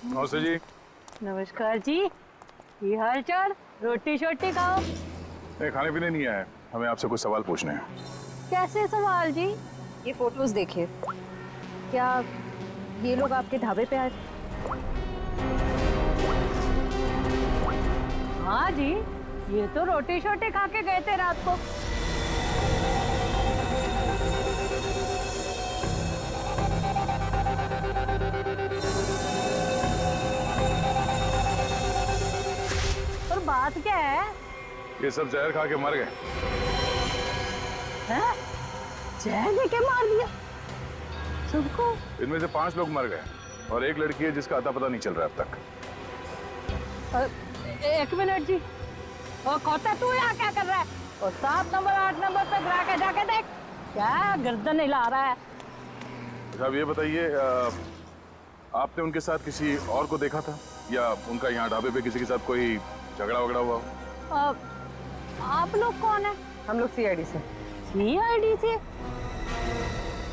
नमस्ते जी। नमस्कार जी। ये हाल चाल, रोटी शोटी खाओ। नहीं, खाने पीने नहीं आया, हमें आपसे कुछ सवाल पूछने हैं। कैसे सवाल जी? ये फोटोज देखिए। क्या ये लोग आपके ढाबे पे आए थे? हाँ जी, ये तो रोटी शोटी खा के गए थे रात को। और बात क्या है? ये सब जहर खा के मर गए। हैं? जहर लेके मार दिया सबको? इनमें से 5 लोग मर गए और एक लड़की है जिसका अता पता नहीं चल रहा अब तक। एक मिनट जी। और खोता तू यहाँ क्या कर रहा है? और 7 नंबर 8 नंबर पे गिरा के जाके देख, क्या गर्दन हिला रहा है। साहब ये बताइए, आपने उनके साथ किसी और को देखा था या उनका यहाँ ढाबे पे किसी के साथ कोई झगड़ा वगड़ा हुआ हो? आप लोग कौन है? हम लोग सीआईडी से। सीआईडी से?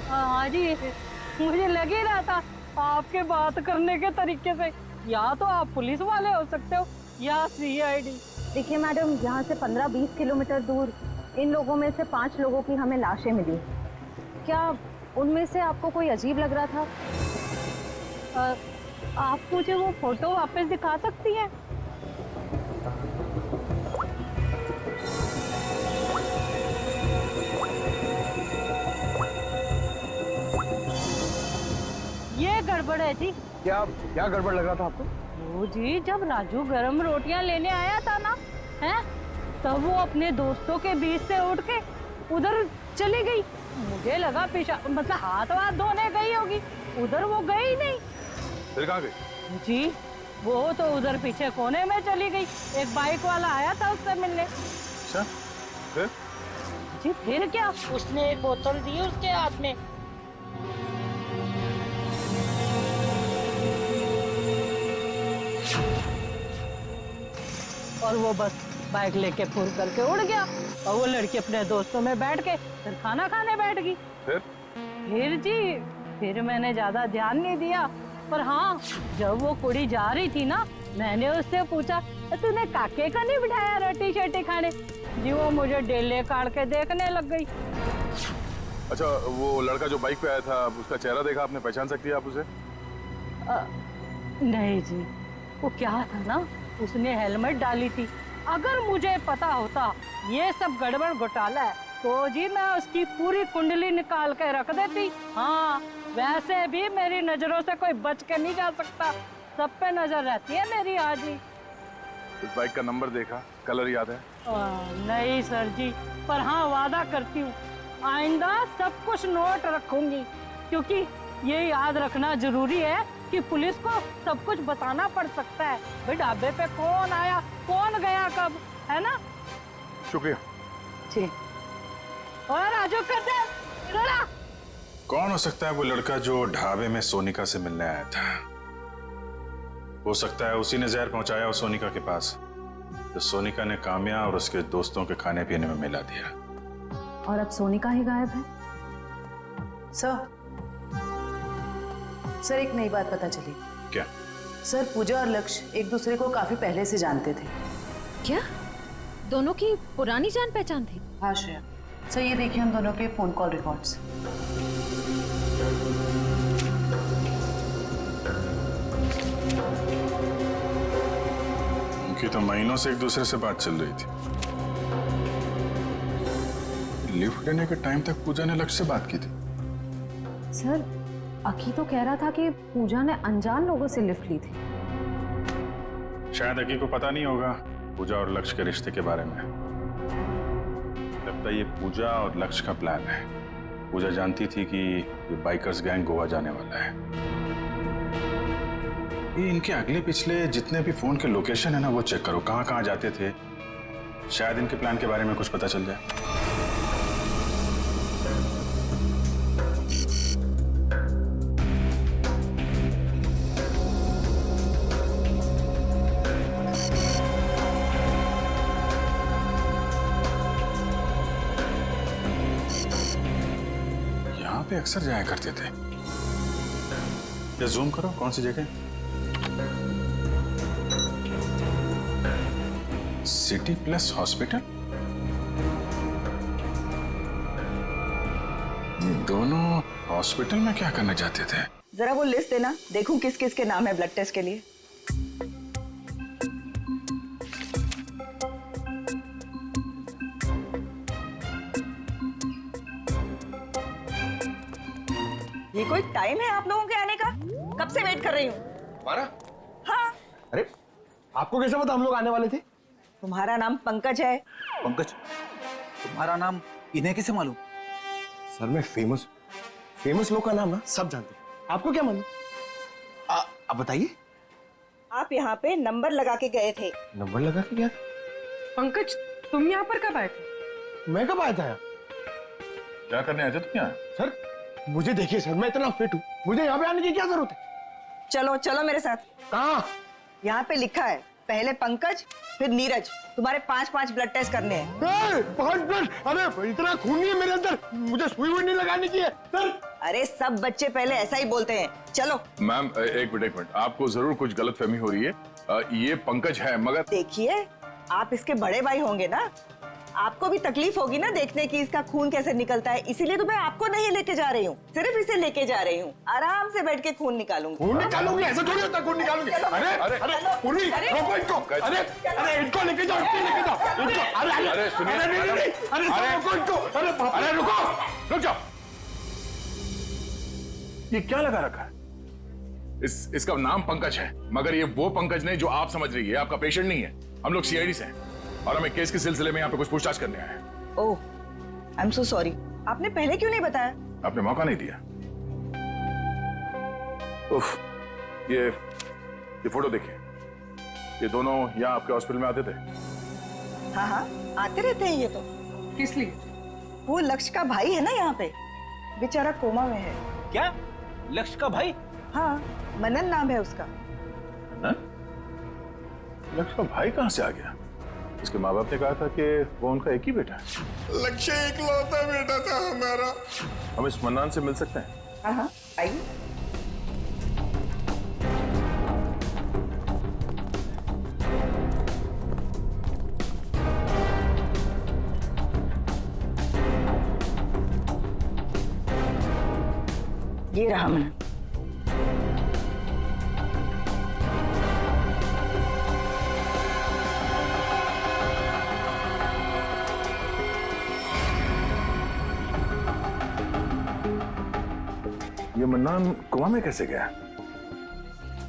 हाँ जी, मुझे लग ही रहा था आपके बात करने के तरीके से या तो आप पुलिस वाले हो सकते हो या सीआईडी। देखिए मैडम, यहाँ से 15-20 किलोमीटर दूर इन लोगों में से 5 लोगों की हमें लाशें मिली। क्या उनमें से आपको कोई अजीब लग रहा था? आप मुझे वो फोटो वापस दिखा सकती हैं? ये गड़बड़ है जी। क्या गड़बड़ लग रहा था आपको? वो जी, जब राजू गरम रोटियां लेने आया था ना, हैं, तब वो अपने दोस्तों के बीच से उठ के उधर चली गई। मुझे लगा पेशा मतलब हाथ वाथ धोने गई होगी, उधर वो गई नहीं। फिर कहाँ गई? जी, वो तो उधर पीछे कोने में चली गई। एक बाइक वाला आया था उससे मिलने। अच्छा, फिर? जी फिर क्या, उसने एक बोतल दी उसके हाथ में। और वो बस बाइक लेके फुर करके उड़ गया और वो लड़की अपने दोस्तों में बैठ के फिर खाना खाने बैठ गई। फिर जी, फिर मैंने ज्यादा ध्यान नहीं दिया, पर हाँ, जब वो कुड़ी जा रही थी ना, मैंने उससे पूछा, तूने काके का नहीं बिठाया रोटी शोटी खाने? जी वो मुझे डेले काट के देखने लग गई। अच्छा, वो लड़का जो बाइक पे आया था, उसका चेहरा देखा आपने, पहचान सकती है आप उसे? नहीं जी, वो क्या था ना, उसने हेलमेट डाली थी। अगर मुझे पता होता ये सब गड़बड़ घोटाला है तो जी मैं उसकी पूरी कुंडली निकाल के रख देती। हाँ, वैसे भी मेरी नजरों से कोई बच के नहीं जा सकता, सब पे नजर रहती है मेरी। आज ही उस बाइक का नंबर देखा, कलर याद है? नहीं सर जी, पर हाँ वादा करती हूँ आइंदा सब कुछ नोट रखूंगी, क्योंकि ये याद रखना जरूरी है कि पुलिस को सब कुछ बताना पड़ सकता है। भाई ढाबे पे कौन आया कौन गया कब, है ना? शुक्रिया जी। और राजू करते इधर आ। कौन हो सकता है वो लड़का जो ढाबे में सोनिका से मिलने आया था? हो सकता है उसी ने जहर पहुंचाया उस सोनिका के पास, तो सोनिका ने काम्या और उसके दोस्तों के खाने पीने में मिला दिया। और अब सोनिका ही गायब है। सर, एक नई बात पता चली। क्या? सर, पूजा और लक्ष्य एक दूसरे को काफी पहले से जानते थे। क्या दोनों की पुरानी जान पहचान थी? हाँ श्रेया। सर, ये देखिए उन दोनों के फोन कॉल रिकॉर्ड्स। उनकी तो महीनों से एक दूसरे से बात चल रही थी। लिफ्ट लेने के टाइम तक पूजा ने लक्ष्य से बात की थी। सर, अकी तो कह रहा था कि पूजा ने अनजान लोगों से लिफ्ट ली थी। शायद अकी को पता नहीं होगा पूजा और लक्ष्य के रिश्ते के बारे में। लगता है ये पूजा और लक्ष्य का प्लान है। पूजा जानती थी कि ये बाइकर्स गैंग गोवा जाने वाला है। ये इनके अगले पिछले जितने भी फोन के लोकेशन है ना, वो चेक करो, कहाँ कहाँ जाते थे। शायद इनके प्लान के बारे में कुछ पता चल जाए। यहाँ पे अक्सर जाया करते थे। ये जूम करो, कौन सी जगह? City plus hospital? ये दोनों हॉस्पिटल में क्या करने जाते थे? जरा वो लिस्ट देना, देखूं किस किस के नाम है ब्लड टेस्ट के लिए। ये कोई टाइम है आप लोगों के आने का? कब से वेट कर रही हूँ। हमारा? हाँ, अरे आपको कैसे पता हम लोग आने वाले थे? तुम्हारा नाम पंकज है। पंकज, तुम्हारा नाम इन्हें कैसे मालूम? सर मैं फेमस लोग का नाम ना सब जानते हैं, आपको क्या मालूम? आप बताइए। आप यहाँ पे नंबर लगा के गए थे। नंबर लगा के गया था? पंकज, तुम यहाँ पर कब आए थे? मैं कब आया था यहाँ? क्या करने आए थे तुम यहाँ? सर मुझे देखिए सर, मैं इतना फिट हूँ, मुझे यहाँ पे आने की क्या जरूरत है? चलो चलो मेरे साथ। कहाँ? यहाँ पे लिखा है पहले पंकज फिर नीरज, तुम्हारे 5-5 ब्लड टेस्ट करने हैं। 5 ब्लड? अरे इतना खून नहीं है मेरे अंदर, मुझे सुई वुई नहीं लगाने की है सर। अरे सब बच्चे पहले ऐसा ही बोलते हैं। चलो। मैम एक मिनट, आपको जरूर कुछ गलतफहमी हो रही है। ये पंकज है, मगर देखिए आप इसके बड़े भाई होंगे ना, आपको भी तकलीफ होगी ना देखने की इसका खून कैसे निकलता है, इसीलिए तो मैं आपको नहीं लेके जा रही हूँ, सिर्फ इसे लेके जा रही हूँ। आराम से बैठ के खून निकालूंगी। खून निकालूंगी? ऐसा थोड़ी होता खून निकालूंगी। अरे अरे पूरी रोको इनको। अरे अरे इनको लेके जाओ, इनको लेके जाओ इनको। अरे अरे सुनिए, अरे रोको इनको। अरे अरे रुको, रुक जाओ। ये क्या लगा रखा है? इसका नाम पंकज है, मगर ये वो पंकज नहीं जो आप समझ रही है। आपका पेशेंट नहीं है, हम लोग सीआईडी से हैं और हमें केस के सिलसिले में यहाँ पे कुछ पूछताछ करने आए हैं। ओह, आई एम सो सॉरी। आपने पहले क्यों नहीं बताया? आपने मौका नहीं दिया। उफ, ये फोटो देखिए, ये दोनों यहाँ आपके हॉस्पिटल में आते थे। हाँ हाँ, आते रहते हैं ये तो। किस लिए? वो लक्ष्य का भाई है ना यहाँ पे, बेचारा कोमा में है। क्या? लक्ष्य का भाई? हाँ, मनन नाम है उसका। लक्ष्य का भाई कहाँ से आ गया? उसके माँ बाप ने कहा था कि वो उनका एक ही बेटा है। लक्ष्य इकलौता बेटा था हमारा। हम इस मन्नान से मिल सकते हैं? हाँ हाँ, आइए। ये रहा मनन। ये मन्नान कोमा में कैसे गया?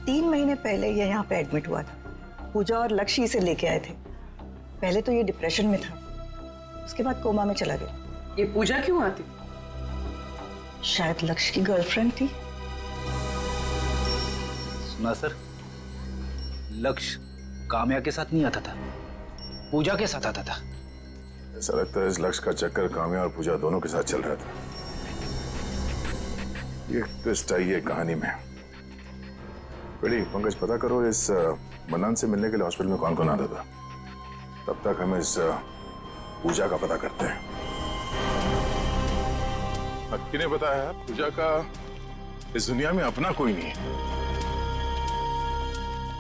3 महीने पहले ये यहाँ पे एडमिट हुआ था। पूजा और लक्ष्य इसे लेके आए थे। पहले तो ये डिप्रेशन में था, उसके बाद कोमा में चला गया। ये पूजा क्यों आती? शायद लक्ष्य की गर्लफ्रेंड थी। सुना सर, लक्ष्य काम्या के साथ नहीं आता था, पूजा के साथ आता था। ऐसा लगता है इस लक्ष्य का चक्कर काम्या और पूजा दोनों के साथ चल रहा था। ये ट्विस्ट आई है कहानी में। बेटी पंकज, पता करो इस मन्नान से मिलने के लिए हॉस्पिटल में कौन कौन आता था। तब तक हम इस पूजा का पता करते हैं। किन्हें बताया? पूजा का इस दुनिया में अपना कोई नहीं है।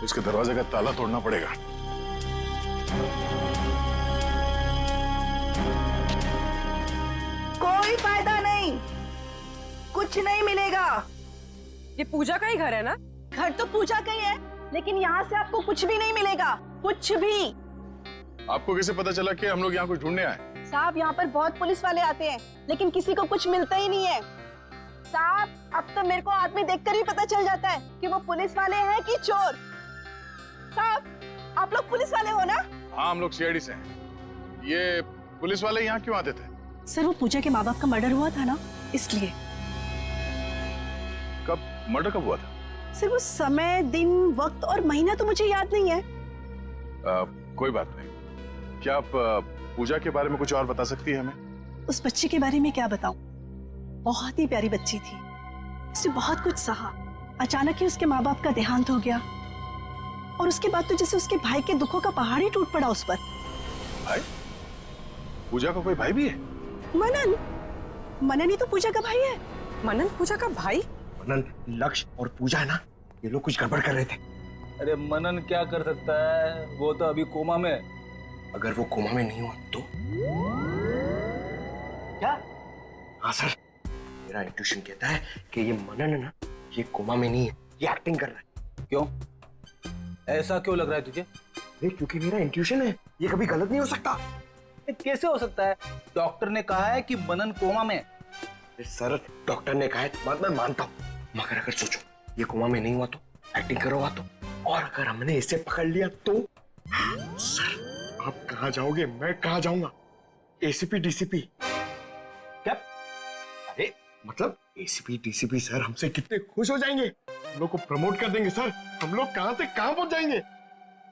इसके दरवाजे का ताला तोड़ना पड़ेगा। कोई फायदा नहीं, कुछ नहीं मिलेगा। ये पूजा का ही घर है ना? घर तो पूजा का ही है, लेकिन यहाँ से आपको कुछ भी नहीं मिलेगा, कुछ भी। आपको कैसे पता चला कि हम लोग यहाँ कुछ ढूंढने आए? साहब यहाँ पर बहुत पुलिस वाले आते हैं, लेकिन किसी को कुछ मिलता ही नहीं है। साहब अब तो मेरे को आदमी देखकर ही पता चल जाता है कि वो पुलिस वाले हैं कि चोर। साहब आप लोग पुलिस वाले हो ना? हाँ, हम लोग सीआईडी से हैं। ये पुलिस वाले यहाँ क्यों आते थे? सर वो पूजा के माँ बाप का मर्डर हुआ था ना, इसलिए। कब मर्डर कब हुआ था? सर वो समय, दिन, वक्त और महीना तो मुझे याद नहीं है। कोई बात नहीं। क्या आप पूजा के बारे में कुछ और बता सकती है हमें? उस बच्ची के बारे में क्या बताऊं? बहुत ही प्यारी बच्ची थी, उसने बहुत कुछ सहा। अचानक ही उसके माँ बाप का देहांत हो गया और उसके बाद तो जैसे उसके भाई के दुखों का पहाड़ ही टूट पड़ा उस पर। भाई? पूजा का कोई भाई भी है? मनन ही तो पूजा का भाई है। मनन पूजा का भाई? मनन, लक्ष्य और पूजा है ना, ये लोग कुछ गड़बड़ कर रहे थे। अरे मनन क्या कर सकता है, वो तो अभी कोमा में। अगर वो कोमा में नहीं हुआ तो? क्या? हाँ सर, मेरा इंट्यूशन कहता है कि ये मनन है ना, ये कोमा में नहीं है, ये एक्टिंग कर रहा है। क्यों? ऐसा क्यों लग रहा है तुझे? नहीं, क्योंकि मेरा इंट्यूशन है, ये कभी गलत नहीं हो सकता। ये कैसे हो सकता है? डॉक्टर ने कहा है कि मनन कोमा में। सर, डॉक्टर ने कहा है तो बात मैं मानता हूँ, मगर अगर सोचो ये कोमा में नहीं हुआ तो, एक्टिंग करोगा तो, और अगर हमने इसे पकड़ लिया तो? सर, आप कहाँ जाओगे, मैं कहाँ जाऊंगा? ACP DCP? क्या? अरे मतलब एसीपी डीसीपी सर हमसे कितने खुश हो जाएंगे, हम लोग को प्रमोट कर देंगे सर। हम लोग कहाँ से कहाँ पहुंच जाएंगे।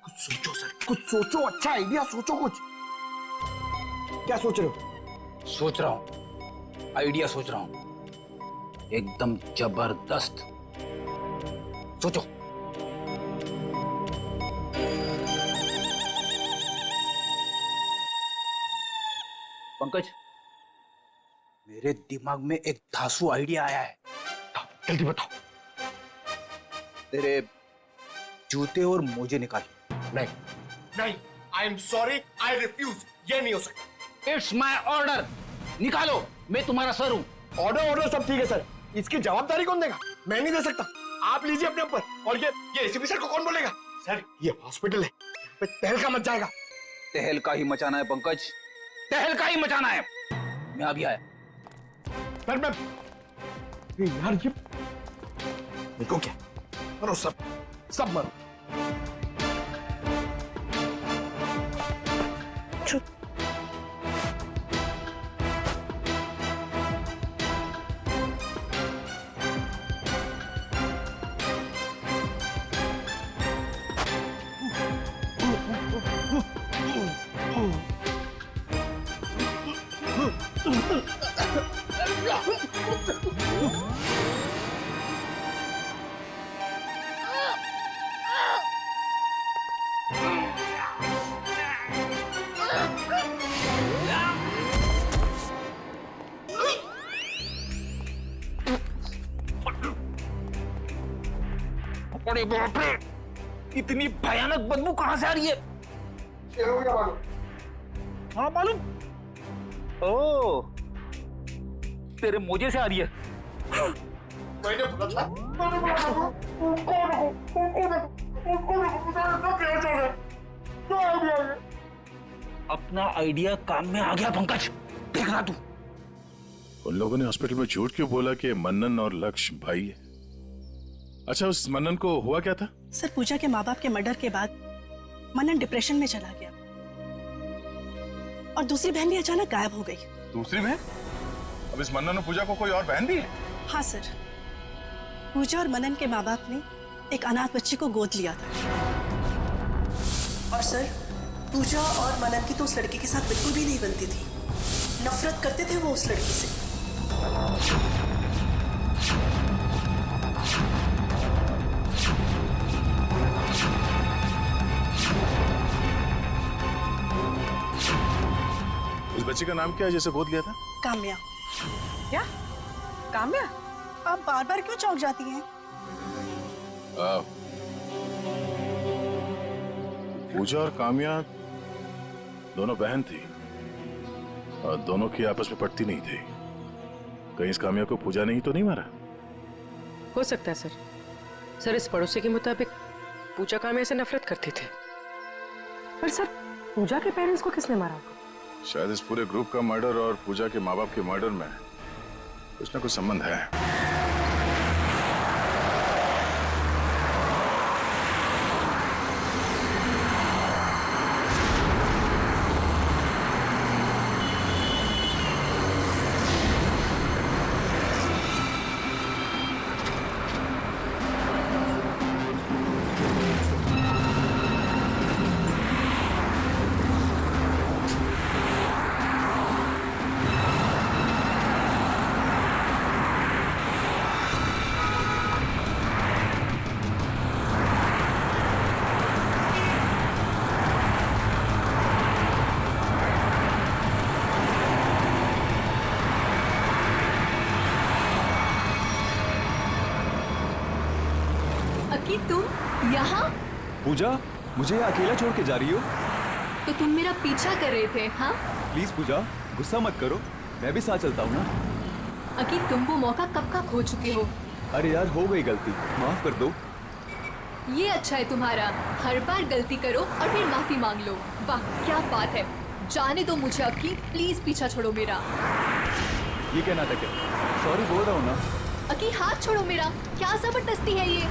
कुछ सोचो सर, कुछ सोचो, अच्छा आइडिया सोचो कुछ। क्या सोच रहे हो? सोच रहा हूं, आइडिया सोच रहा हूं, एकदम जबरदस्त। सोचो। पंकज, मेरे दिमाग में एक धांसू आइडिया आया है। जल्दी बताओ। तेरे जूते और मोजे निकाल। नहीं नहीं, I am sorry, I refuse, ये नहीं हो सकता। इट्स माई ऑर्डर, निकालो, मैं तुम्हारा सर हूं। ऑर्डर सब ठीक है सर, इसकी जवाबदारी कौन देगा? मैं नहीं दे सकता, आप लीजिए अपने ऊपर। और ये एसीपी सर को कौन बोलेगा? सर ये हॉस्पिटल है, यहाँ पे तहलका मच जाएगा। तहलका ही मचाना है पंकज, तहलका ही मचाना है। मैं अभी आया। सर मैं यार, ये देखो क्या, मरो सब मरो। अरे बाप रे, इतनी भयानक बदबू कहां से आ रही है? हाँ मालूम। ओ, तेरे मोजे से आ रही है। मैंने बोला था। अपना आइडिया काम में आ गया पंकज, देखना तू। उन लोगों ने हॉस्पिटल में झूठ क्यों बोला कि मनन और लक्ष्य भाई है? अच्छा, उस मनन को हुआ क्या था? सर, पूजा के माँ बाप के मर्डर के बाद मनन डिप्रेशन में चला गया और दूसरी बहन भी अचानक गायब हो गई। दूसरी बहन? अब इस मनन और पूजा को कोई और बहन भी है? हाँ सर, पूजा और मनन के माँ बाप ने एक अनाथ बच्ची को गोद लिया था। और सर, पूजा और मनन की तो उस लड़की के साथ बिल्कुल भी नहीं बनती थी, नफरत करते थे वो उस लड़की से। उस बच्ची का नाम क्या है जैसे गोद लिया था? काम्या। क्या? काम्या? आप बार बार क्यों चौंक जाती हैं? पूजा और काम्या दोनों बहन थी और दोनों की आपस में पटती नहीं थी। कहीं इस काम्या को पूजा ने ही तो नहीं मारा? हो सकता है सर। सर, इस पड़ोसी के मुताबिक पूजा काम्या से नफरत करती थी। पर सर, पूजा के पेरेंट्स को किसने मारा? शायद इस पूरे ग्रुप का मर्डर और पूजा के माँ बाप के मर्डर में कुछ ना कुछ संबंध है। तुम यहाँ? पूजा, मुझे अकेला छोड़ के जा रही हो? तो तुम मेरा पीछा कर रहे थे, हाँ? प्लीज पूजा, गुस्सा मत करो, मैं भी साथ चलता हूँ ना। अकी, तुम वो मौका कब का खो चुके हो। अरे यार, हो गई गलती, माफ कर दो। ये अच्छा है तुम्हारा, हर बार गलती करो और फिर माफी मांग लो। वाह क्या बात है। जाने दो मुझे अकी, प्लीज पीछा छोड़ो मेरा। ये क्या नाटक है? सॉरी बोल रहा हूँ ना। अकी हाथ छोड़ो मेरा, क्या जबरदस्ती है ये।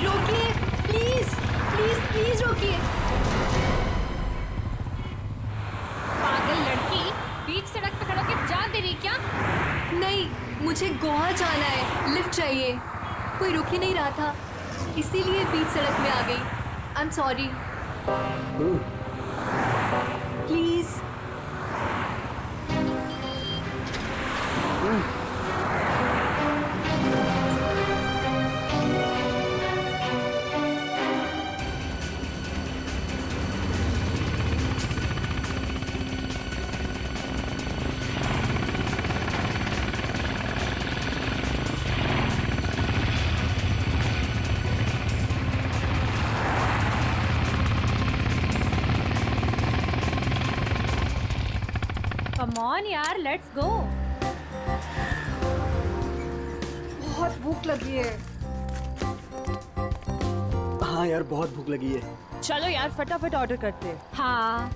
रोकिए प्लीज, प्लीज प्लीज रोकिए। पागल लड़की, बीच सड़क पे खड़ो के जान दे रही क्या? नहीं, मुझे गोवा जाना है, लिफ्ट चाहिए। कोई रुक ही नहीं रहा था, इसीलिए बीच सड़क में आ गई। आई am sorry. Please. Come on यार, लेट्स गो। बहुत भूख लगी है। हाँ यार, बहुत भूख लगी है। चलो यार फटाफट ऑर्डर करते हैं। हाँ।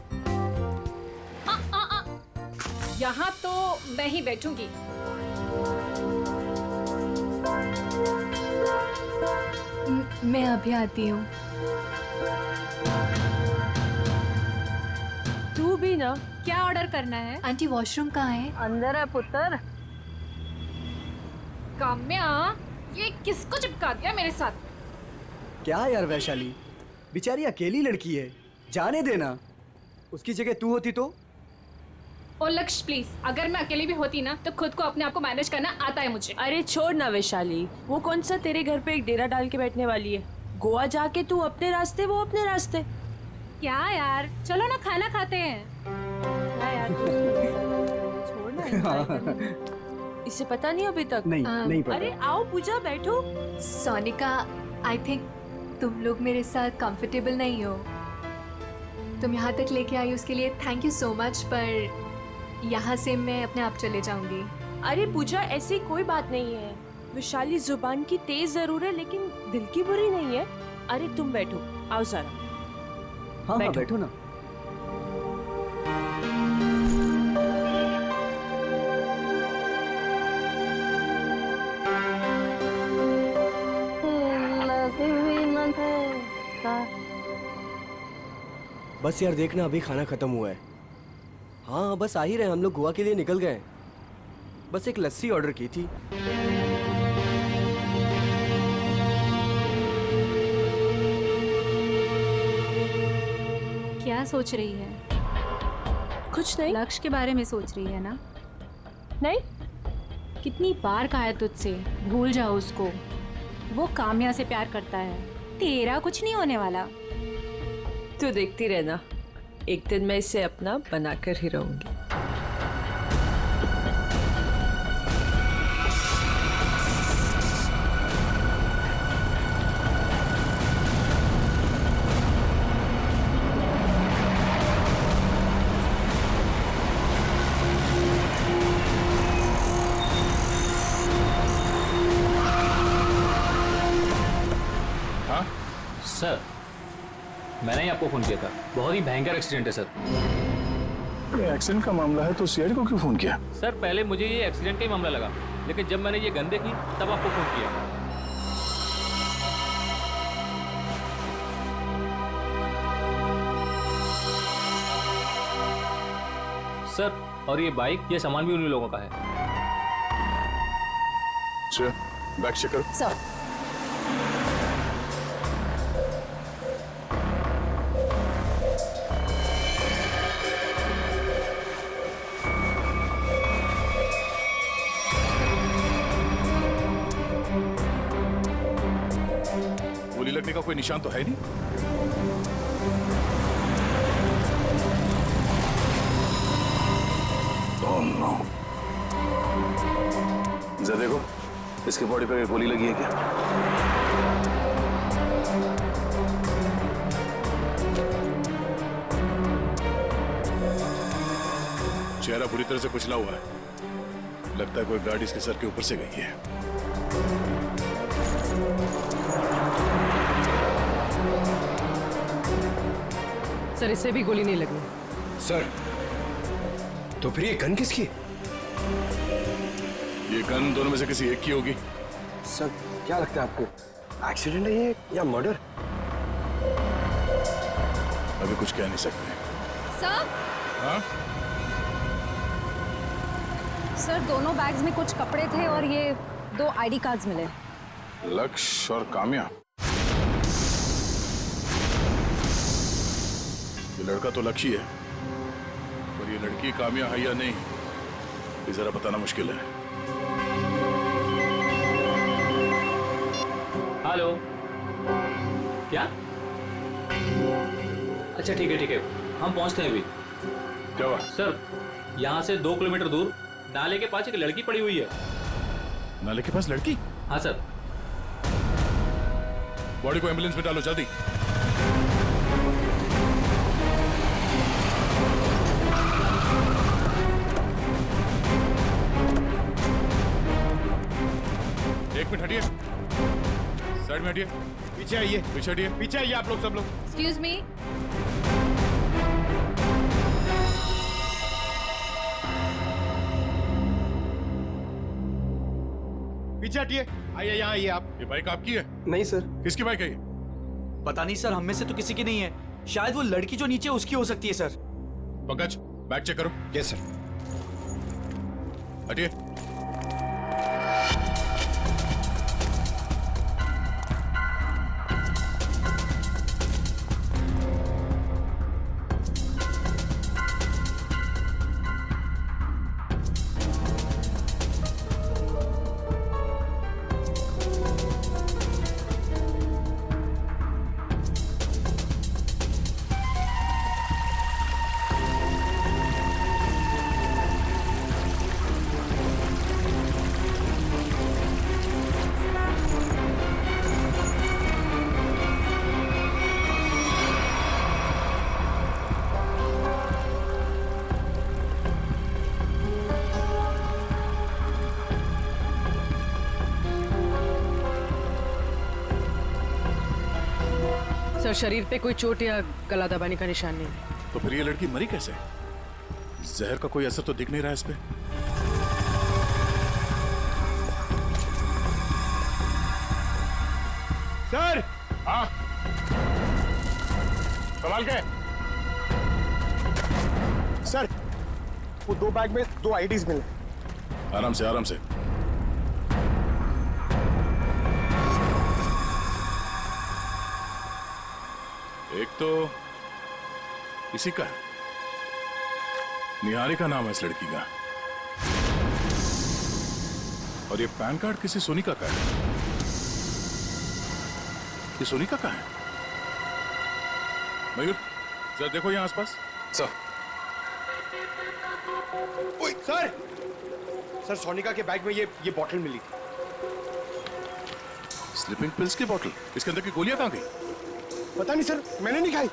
यहाँ तो मैं ही बैठूंगी। मैं अभी आती हूँ। तू भी ना। क्या ऑर्डर करना है? आंटी वॉशरूम कहाँ है? अंदर है पुत्र। काम्या, ये किसको चिपका दिया मेरे साथ? क्या यार वैशाली, बेचारी अकेली लड़की है, जाने देना। उसकी जगह तू होती तो? ओ लक्ष्य प्लीज, अगर मैं अकेली भी होती ना तो खुद को अपने आप को मैनेज करना आता है मुझे। अरे छोड़ ना वैशाली, वो कौन सा तेरे घर पे एक डेरा डाल के बैठने वाली है। गोवा जाके तू अपने रास्ते, वो अपने रास्ते। क्या यार, चलो ना खाना खाते हैं। छोड़ ना, enjoy करना। इसे पता नहीं अभी तक? नहीं पता। अरे आओ पूजा, बैठो। सोनिका, आई थिंक तुम लोग मेरे साथ कंफर्टेबल नहीं हो। तुम यहाँ तक लेके आई उसके लिए थैंक यू सो मच, पर यहाँ से मैं अपने आप चले जाऊंगी। अरे पूजा, ऐसी कोई बात नहीं है। विशाली जुबान की तेज जरूर है, लेकिन दिल की बुरी नहीं है। अरे तुम बैठो, आओ सारा। हाँ बैठो ना। बस यार देखना, अभी खाना खत्म हुआ है। हाँ बस आ ही रहे, हम लोग गोवा के लिए निकल गए। बस एक लस्सी ऑर्डर की थी। क्या सोच रही है? कुछ नहीं। लक्ष्य के बारे में सोच रही है ना? नहीं। कितनी बार कहा है तुझसे, भूल जाओ उसको। वो काम्या से प्यार करता है, तेरा कुछ नहीं होने वाला। तू देखती रहना, एक दिन मैं इसे अपना बनाकर ही रहूंगी। सर, मैंने ही आपको फोन किया था। बहुत ही भयंकर एक्सीडेंट है सर। एक्सीडेंट का मामला है तो सीआईडी को क्यों फोन किया? सर पहले मुझे ये एक्सीडेंट का ही मामला लगा, लेकिन जब मैंने ये गन देखी तब आपको फोन किया। सर, और ये बाइक, ये सामान भी उन्हीं लोगों का है। बैग चेक करो। सर, का कोई निशान तो है नहीं। Oh no. जरा देखो, इसके बॉडी पे गोली लगी है क्या? चेहरा बुरी तरह से कुचला हुआ है। लगता है कोई गाड़ी इसके सर के ऊपर से गई है। सर इससे भी गोली नहीं लगी। सर तो फिर ये गन किसकी? ये गन दोनों में से किसी एक की होगी। सर क्या लगता है आपको, एक्सीडेंट है ये या मर्डर? अभी कुछ कह नहीं सकते। सर हाँ? सर दोनों बैग्स में कुछ कपड़े थे और ये 2 आईडी कार्ड्स मिले। लक्ष्य और काम्या। ये लड़का तो लक्ष्य है, पर ये लड़की काम्या है या नहीं, ये जरा बताना मुश्किल है। हेलो, क्या? अच्छा ठीक है, हम पहुंचते हैं अभी। क्या हुआ? सर यहाँ से 2 किलोमीटर दूर नाले के पास एक लड़की पड़ी हुई है। नाले के पास लड़की? हाँ सर। बॉडी को एम्बुलेंस में डालो जल्दी। एक मिनट हटिए, साइड में हटिए, पीछे आइए, पीछे हटिए, पीछे आइए आप लोग, सब लोग। Excuse me. पीछे हटिए, आइए यहाँ आइए आप। ये बाइक आपकी है? नहीं सर। किसकी बाइक है ये? पता नहीं सर, हम में से तो किसी की नहीं है। शायद वो लड़की जो नीचे उसकी हो सकती है सर। पंकज बैग चेक करो। Yes sir. हटिए। सर शरीर पे कोई चोट या गला दबाने का निशान नहीं। तो फिर ये लड़की मरी कैसे? जहर का कोई असर तो दिख नहीं रहा है इस पे। सर। हाँ संभाल के। सर वो 2 बैग में 2 आईडीज मिले। आराम से, आराम से। एक तो इसी का है, निहारी का नाम है इस लड़की का, और ये पैन कार्ड किसी सोनिका का है। ये सोनिका का है? मयूर जरा देखो यहाँ आसपास। सर। ओए सर, सर सोनिका के बैग में ये बॉटल मिली थी। स्लीपिंग पिल्स की बॉटल? इसके अंदर की गोलियां कहाँ गई? पता नहीं सर, मैंने नहीं खाई।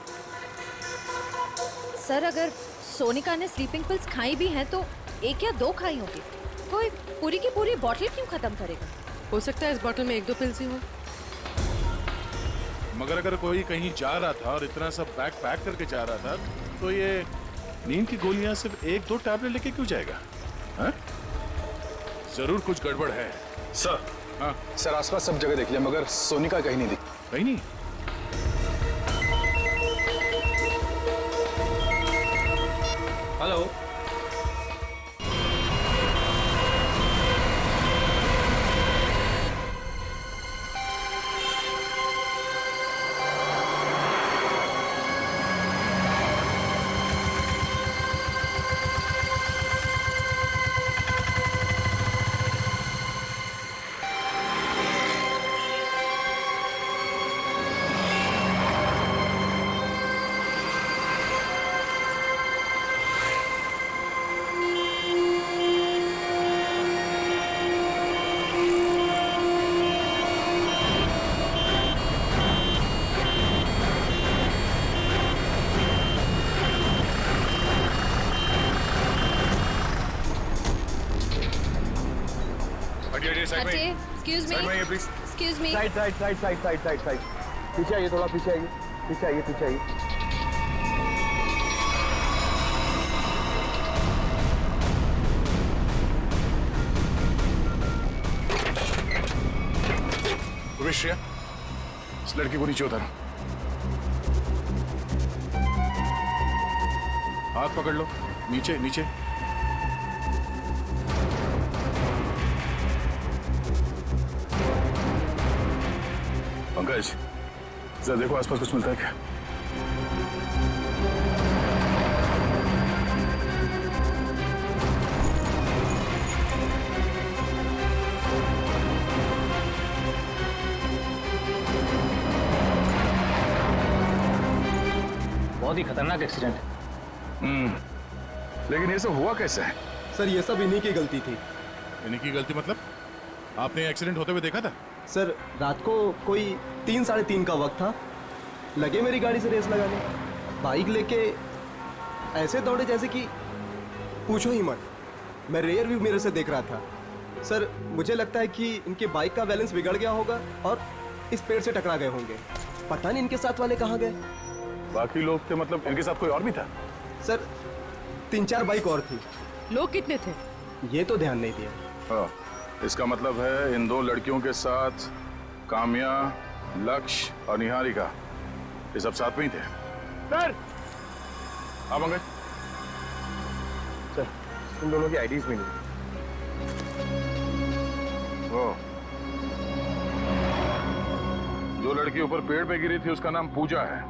सर अगर सोनिका ने स्लीपिंग पिल्स खाई भी हैं तो 1 या 2 खाई होगी। कोई पूरी की पूरी बॉटल क्यों खत्म करेगा? हो सकता है इस बॉटल में 1-2 पिल्स ही हो। मगर अगर कोई कहीं जा रहा था और इतना सब बैग पैक करके जा रहा था, तो ये नींद की गोलियां सिर्फ 1-2 टैबलेट लेके क्यों जाएगा? हाँ? जरूर कुछ गड़बड़ है। सर। हाँ सर आसपास सब जगह देख लिया मगर सोनिका कहीं नहीं दिखी। कहीं नहीं? हेलो, हटिए, excuse me, excuse me. Side side side side side side side पीछे आइए, थोड़ा पीछे आइए, पीछे आइए, पीछे आइए। श्रेया, इस लड़की को नीचे उतारो। हाथ पकड़ लो, नीचे नीचे। पंकज, जरा देखो आसपास कुछ मिलता है क्या? बहुत ही खतरनाक एक्सीडेंट है। लेकिन ये सब हुआ कैसे है? सर ये सब इन्हीं की गलती थी। इन्हीं की गलती मतलब? आपने एक्सीडेंट होते हुए देखा था? सर रात को कोई 3 साढ़े 3 का वक्त था, लगे मेरी गाड़ी से रेस लगाने, बाइक लेके ऐसे दौड़े जैसे कि पूछो ही मत। मैं रेयर व्यू मिरर से देख रहा था। सर मुझे लगता है कि इनके बाइक का बैलेंस बिगड़ गया होगा और इस पेड़ से टकरा गए होंगे। पता नहीं इनके साथ वाले कहाँ गए। बाकी लोग थे मतलब इनके साथ कोई और भी था? सर 3-4 बाइक और थी। लोग कितने थे? ये तो ध्यान नहीं दिया। हाँ, इसका मतलब है इन 2 लड़कियों के साथ काम्या, लक्ष्य और निहारिका, ये सब साथ में ही थे। सर, हाँ पंकज। सर इन दोनों की आईडीज भी नहीं। ओ, जो लड़की ऊपर पेड़ पे गिरी थी उसका नाम पूजा है,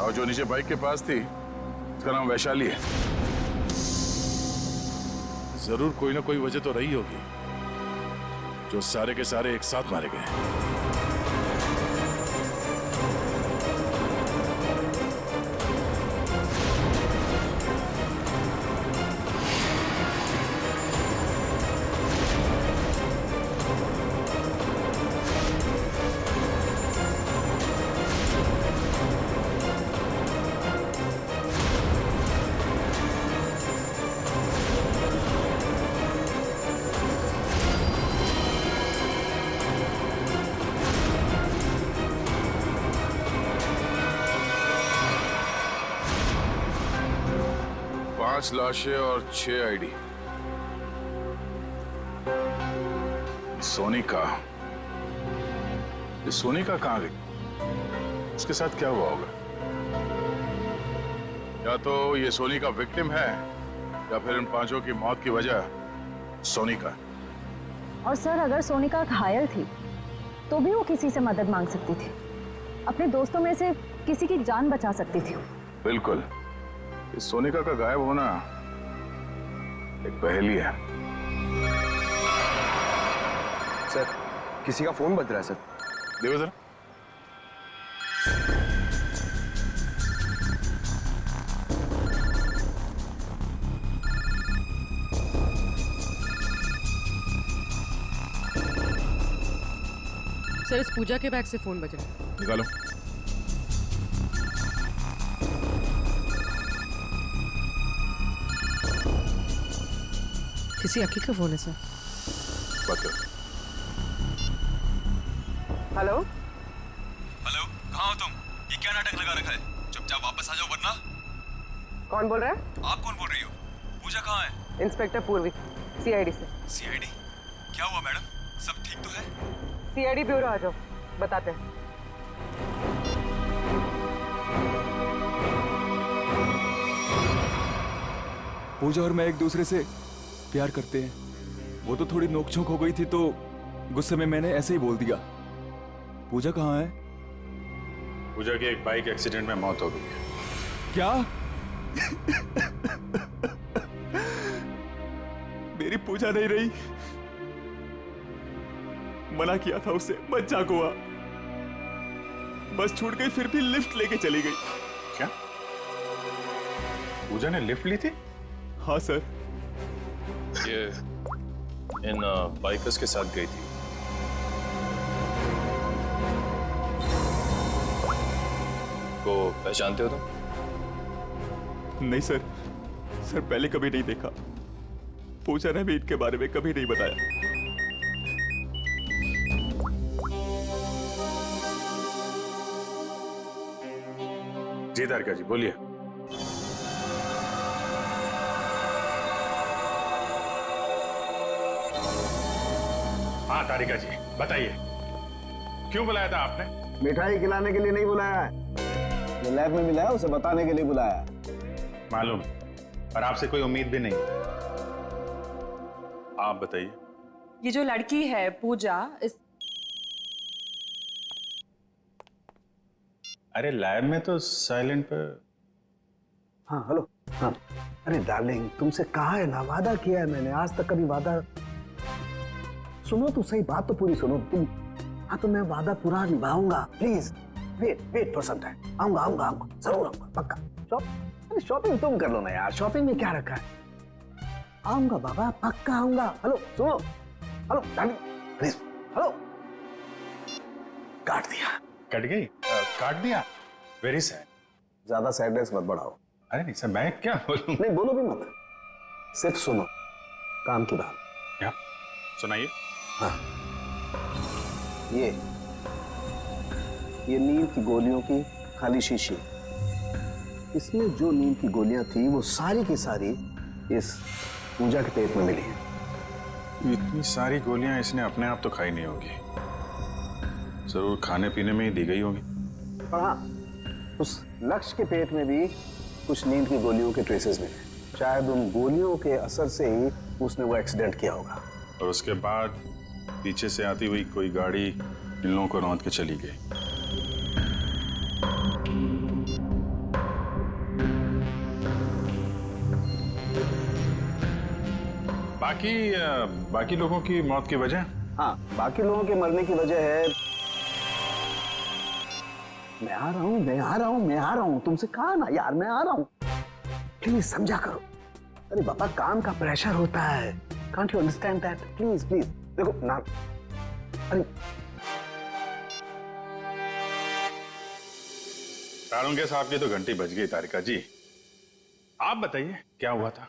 और जो नीचे बाइक के पास थी उसका नाम वैशाली है। जरूर कोई ना कोई वजह तो रही होगी जो सारे के सारे एक साथ मारे गए। लाशें और 6 आईडी। सोनिका, ये सोनिका कहां गई? उसके साथ क्या हुआ होगा? या तो ये सोनिका विक्टिम है या फिर इन 5 की मौत की वजह सोनिका। और सर अगर सोनिका घायल थी तो भी वो किसी से मदद मांग सकती थी, अपने दोस्तों में से किसी की जान बचा सकती थी। बिल्कुल, इस सोनिका का गायब होना एक पहेली है। सर किसी का फोन बज रहा है। सर देखो जरा। सर इस पूजा के बैग से फोन बज रहा है। निकालो। किसी अक्की का फोन है सर। बात करो। हेलो हेलो, कहाँ हो तुम? ये क्या नाटक लगा रखा है? चुपचाप वापस आ जाओ वरना। कौन बोल रहा है? आप कौन बोल रही हो? पूजा कहाँ है? इंस्पेक्टर पूर्वी, सीआईडी से। सीआईडी? क्या हुआ मैडम? सब ठीक तो है? सीआईडी ब्यूरो आ जाओ, बताते हैं। पूजा और मैं एक दूसरे से प्यार करते हैं। वो तो थोड़ी नोकझोंक हो गई थी तो गुस्से में मैंने ऐसे ही बोल दिया। पूजा कहाँ है? पूजा की एक बाइक एक्सीडेंट में मौत हो गई है। क्या? मेरी पूजा नहीं रही। मना किया था उसे, बच्चा हुआ। बस छूट गई, फिर भी लिफ्ट लेके चली गई। क्या? पूजा ने लिफ्ट ली थी? हाँ सर। ये इन बाइकर्स के साथ गई थी। को पहचानते हो तुम? नहीं सर, सर पहले कभी नहीं देखा। पूजा ने भी इनके बारे में कभी नहीं बताया। जी तारिका जी बोलिए। हाँ तारिका जी बताइए, क्यों बुलाया था आपने? मिठाई खिलाने के लिए नहीं बुलाया है, जो लैब में मिला है उसे बताने के लिए बुलाया है। मालूम, पर आपसे कोई उम्मीद भी नहीं। आप बताइए। ये जो लड़की है पूजा, इस अरे लैब में तो साइलेंट पर। हाँ हेलो। हाँ अरे डार्लिंग, तुमसे कहा है ना, वादा किया है मैंने, आज तक कभी वादा। सुनो तो सही, बात तो पूरी सुनो तुम। हाँ तो मैं वादा पूरा निभाऊंगा, please wait for some time. आऊंगा आऊंगा आऊंगा, जरूर आऊंगा, पक्का। शॉपिंग तुम कर लो ना यार, शॉपिंग में क्या रखा है। आऊंगा बाबा, पक्का आऊंगा। हेलो सुनो, हेलो डार्लिंग प्लीज, हेलो। काट दिया। कट गई? काट दिया? Very sad. ज्यादा सैडनेस मत बढ़ाओ। अरे नहीं सर, मैं क्या बोलूं? नहीं बोलो भी मत, सिर्फ सुनो काम की बात। क्या सुनाइए? हाँ ये नींद की गोलियों की खाली शीशी, इसमें जो नींद की गोलियां थी वो सारी की सारी इस पूजा के पेट में मिली है। इतनी सारी गोलियां इसने अपने आप तो खाई नहीं होगी, जरूर खाने पीने में ही दी गई होगी। पर हाँ, उस लक्ष्य के पेट में भी कुछ नींद की गोलियों के ट्रेसेस मिले। शायद उन गोलियों के असर से ही उसने वो एक्सीडेंट किया होगा। और उसके बाद पीछे से आती हुई कोई गाड़ी इन लोगों को रौंद के चली गई। बाकी लोगों की मौत की वजह? हाँ, बाकी लोगों के मरने की वजह है। मैं आ रहा हूँ, तुमसे कहा ना यार, मैं आ रहा हूँ, प्लीज समझा करो। अरे बाबा, काम का प्रेशर होता है, can't you understand that? Please please देखो ना। अरे तारुंगे साहब की तो घंटी बज गई। तारिका जी आप बताइए क्या हुआ था?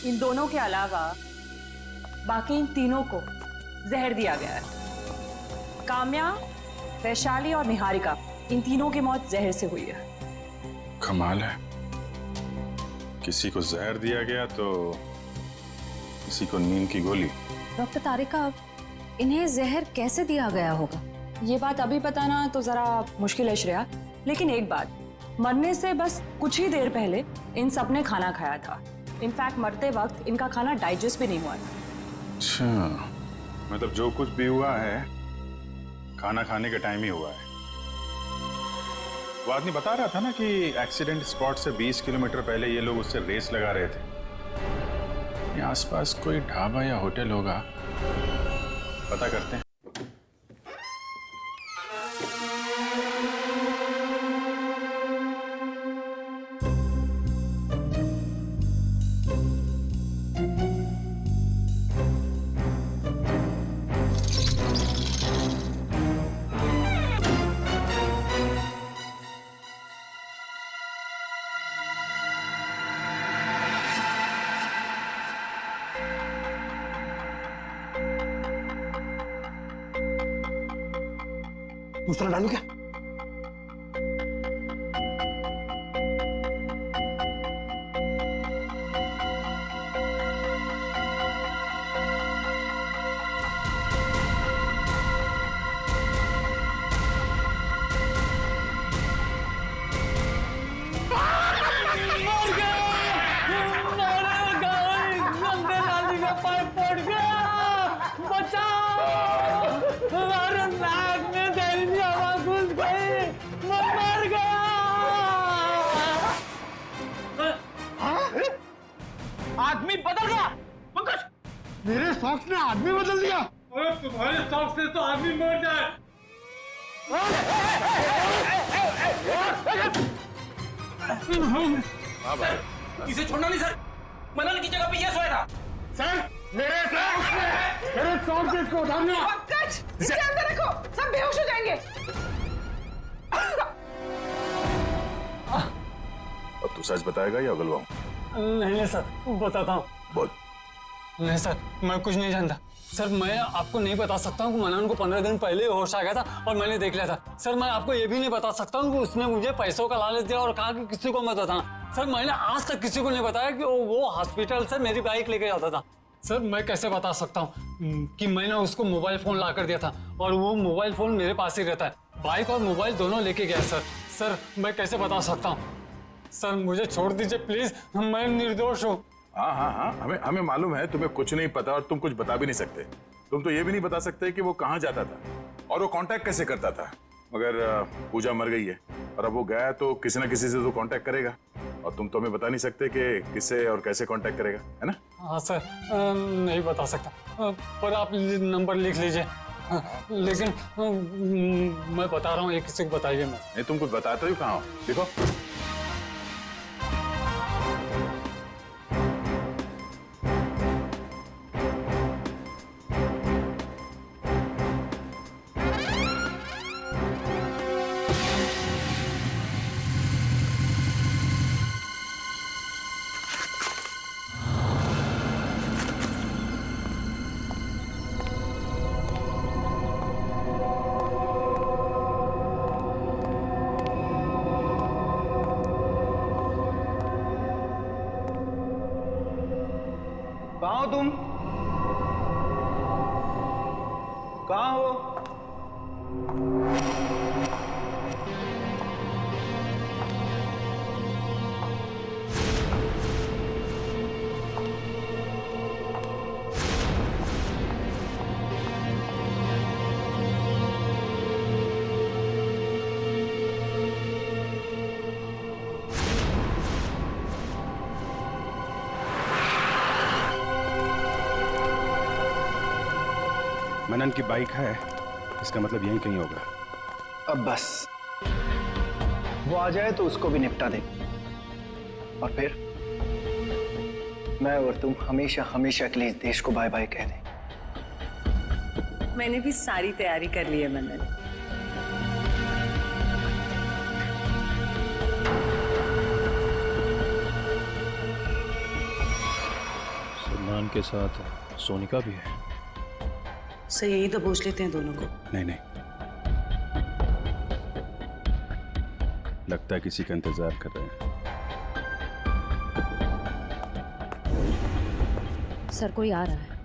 इन दोनों के अलावा बाकी इन तीनों को जहर दिया गया है। काम्या, वैशाली और निहारिका, इन तीनों की मौत जहर से हुई है। कमाल है, किसी को जहर दिया गया तो किसी को नींद की गोली। डॉक्टर तारिका, इन्हें जहर कैसे दिया गया होगा? ये बात अभी बताना तो जरा मुश्किल है श्रेया, लेकिन एक बात, मरने से बस कुछ ही देर पहले इन सब ने खाना खाया था। इनफैक्ट मरते वक्त इनका खाना डाइजेस्ट भी नहीं हुआ था। अच्छा, मतलब जो कुछ भी हुआ है खाना खाने के टाइम ही हुआ है। वो आदमी बता रहा था ना कि एक्सीडेंट स्पॉट से 20 किलोमीटर पहले ये लोग उससे रेस लगा रहे थे। आसपास कोई ढाबा या होटल होगा, पता करते हैं। दूसरा डालू क्या? आदमी बदल गया। पंकज, मेरे सॉक्स ने आदमी बदल दिया। अरे तुम्हारे सॉक्स से तो आदमी मर जाए। इसे छोड़ना नहीं सर, मनन की जगह पे ये सोया था। सर मेरे सॉक्स इसको उठाना। पंकज, इसे अंदर रखो, सब बेहोश हो जाएंगे। अब तू सच बताएगा या उगलवाऊं? नहीं सर, बताता हूँ। बोल। नहीं सर, मैं कुछ नहीं जानता सर। मैं आपको नहीं बता सकता हूँ कि मनन को 15 दिन पहले ही होश आ गया था और मैंने देख लिया था। सर मैं आपको ये भी नहीं बता सकता हूँ कि उसने मुझे पैसों का लालच दिया और कहा कि किसी को मत बताना। सर मैंने आज तक किसी को नहीं बताया कि वो हॉस्पिटल से मेरी बाइक लेके जाता था। सर मैं कैसे बता सकता हूँ कि मैंने उसको मोबाइल फोन ला कर दिया था और वो मोबाइल फोन मेरे पास ही रहता है। बाइक और मोबाइल दोनों लेके गया सर। सर मैं कैसे बता सकता हूँ? सर मुझे छोड़ दीजिए प्लीज, मैं निर्दोष हूँ। हाँ, हमें मालूम है तुम्हें कुछ नहीं पता और तुम कुछ बता भी नहीं सकते। तुम तो ये भी नहीं बता सकते कि वो कहाँ जाता था और वो कांटेक्ट कैसे करता था। मगर पूजा मर गई है और अब वो गया तो किसी ना किसी से तो कांटेक्ट करेगा और तुम तो हमें बता नहीं सकते कि किससे और कैसे कांटेक्ट करेगा, है ना? हाँ सर, नहीं बता सकता पर आप नंबर लिख लीजिए। लेकिन मैं बता रहा हूँ, ये किसी को बताइए मत। नहीं, तुम कुछ बताते हो कहाँ हो? देखो कहाँ हो तुम? कहाँ हो? मनन की बाइक है, इसका मतलब यहीं कहीं होगा। अब बस वो आ जाए तो उसको भी निपटा दे और फिर मैं और तुम हमेशा हमेशा के लिए इस देश को बाय बाय कह दें। मैंने भी सारी तैयारी कर ली है मनन। सलमान के साथ सोनिका भी है। से यही तो पूछ लेते हैं दोनों को। नहीं, लगता है किसी का इंतजार कर रहे हैं। सर कोई आ रहा है।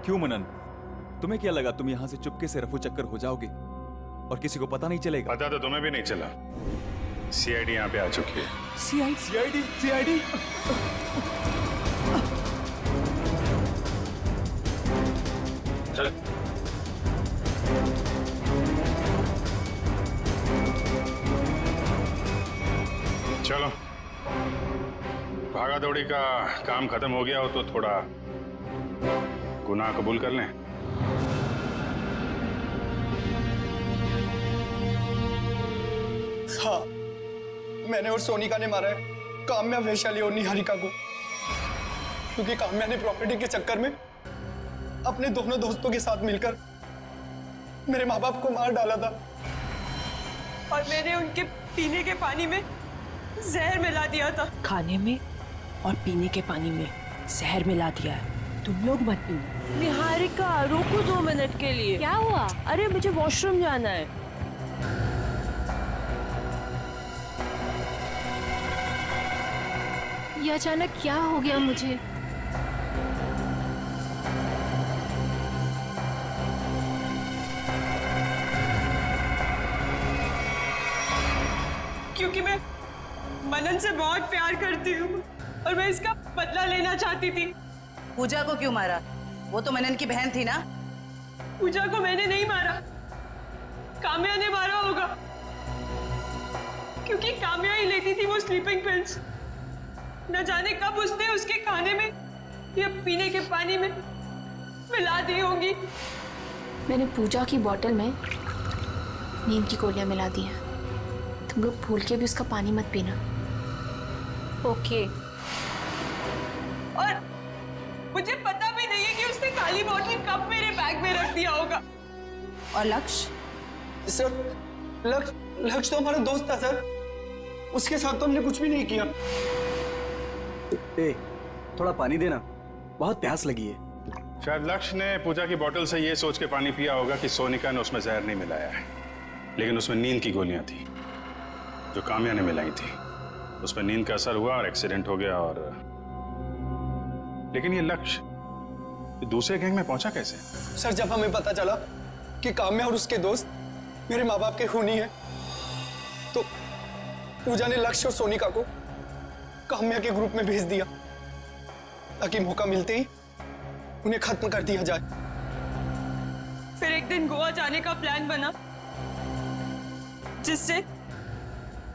क्यों मनन, तुम्हें क्या लगा तुम यहां से चुपके से रफू चक्कर हो जाओगे और किसी को पता नहीं चलेगा? पता तो तुम्हें भी नहीं चला। सीआईडी यहाँ पे आ चुकी है। सीआईडी चल। चलो, भागा दौड़ी का काम खत्म हो गया हो तो थोड़ा गुनाह कबूल कर लें। हाँ, मैंने और सोनिका ने मारा है काम्या, वैशाली और निहारिका को, क्योंकि काम्या ने प्रॉपर्टी के चक्कर में अपने दोनों दोस्तों के साथ मिलकर मेरे माँ बाप को मार डाला था और मैंने उनके पीने के पानी में जहर मिला दिया था। खाने में और पीने के पानी में जहर मिला दिया है। तुम लोग मत पीना। निहारिका रुको 2 मिनट के लिए। क्या हुआ? अरे मुझे वॉशरूम जाना है। ये अचानक क्या हो गया मुझे? क्योंकि मैं मनन से बहुत प्यार करती हूँ और मैं इसका बदला लेना चाहती थी। पूजा को क्यों मारा? वो तो मनन की बहन थी ना। पूजा को मैंने नहीं मारा, काम्या ने मारा होगा, क्योंकि काम्या ही लेती थी वो स्लीपिंग पिल्स। न जाने कब उसने उसके खाने में या पीने के पानी में मिला दी होगी। मैंने पूजा की बोतल में नींद की गोलियां मिला दी हैं। तुम लोग भूल के भी उसका पानी मत पीना। ओके। और मुझे पता भी नहीं है कि उसने खाली बोतल कब मेरे बैग में रख दिया होगा। और लक्ष्य? सर लक्ष्य तो हमारा दोस्त था सर, उसके साथ तो हमने कुछ भी नहीं किया। ए, थोड़ा पानी देना, बहुत प्यास लगी है। शायद लक्ष्य ने पूजा की बोतल से ये सोच के पानी पिया होगा कि सोनिका ने उसमें जहर नहीं मिलाया है, लेकिन उसमें नींद की गोलियां थी जो काम्या ने मिलाई थी। उसमें नींद का असर हुआ और एक्सीडेंट हो गया। और लेकिन ये लक्ष्य दूसरे गैंग में पहुंचा कैसे? सर जब हमें पता चला कि काम्या और उसके दोस्त मेरे माँ बाप के खूनी हैं, तो पूजा ने लक्ष्य और सोनिका को काम्या के ग्रुप में भेज दिया ताकि मौका मिलते ही उन्हें खत्म कर दिया जाए। फिर एक दिन गोवा जाने का प्लान बना, जिससे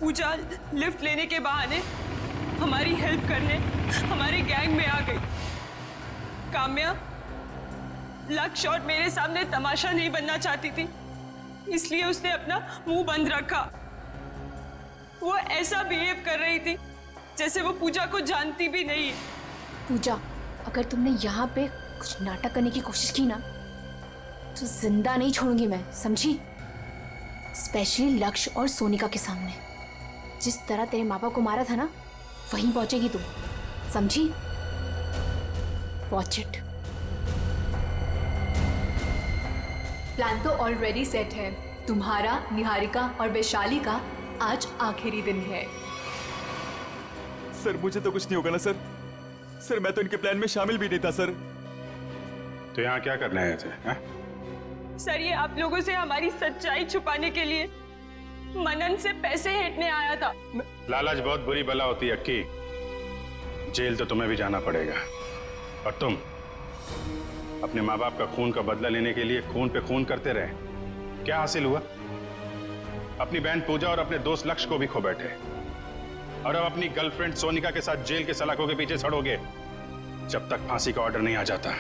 पूजा लिफ्ट लेने के बहाने हमारी हेल्प करने हमारे गैंग में आ गई। काम्या लक्ष्य और मेरे सामने तमाशा नहीं बनना चाहती थी, इसलिए उसने अपना मुंह बंद रखा। वो ऐसा बिहेव कर रही थी जैसे वो पूजा को जानती भी नहीं है। पूजा, अगर तुमने यहाँ पे कुछ नाटक करने की कोशिश की ना तो जिंदा नहीं छोड़ूंगी मैं, समझी? स्पेशली लक्ष्य और सोनिका के सामने। जिस तरह तेरे माँ बाप को मारा था ना, वहीं पहुंचेगी तुम, समझी? Watch it. प्लान तो ऑलरेडी सेट है। तुम्हारा, निहारिका और वैशाली का आज आखिरी दिन है। सर मुझे तो कुछ नहीं होगा ना सर? सर मैं तो इनके प्लान में शामिल भी नहीं था सर। तो यहाँ क्या करने आए थे? सर ये आप लोगों से हमारी सच्चाई छुपाने के लिए मनन से पैसे हेटने आया था। लालच बहुत बुरी बला होती है अक्की, जेल तो तुम्हें भी जाना पड़ेगा। और तुम अपने माँ बाप का खून का बदला लेने के लिए खून पे खून करते रहे, क्या हासिल हुआ? अपनी बहन पूजा और अपने दोस्त लक्ष्य को भी खो बैठे, और अब अपनी गर्लफ्रेंड सोनिका के साथ जेल के सलाखों के पीछे सड़ोगे जब तक फांसी का ऑर्डर नहीं आ जाता।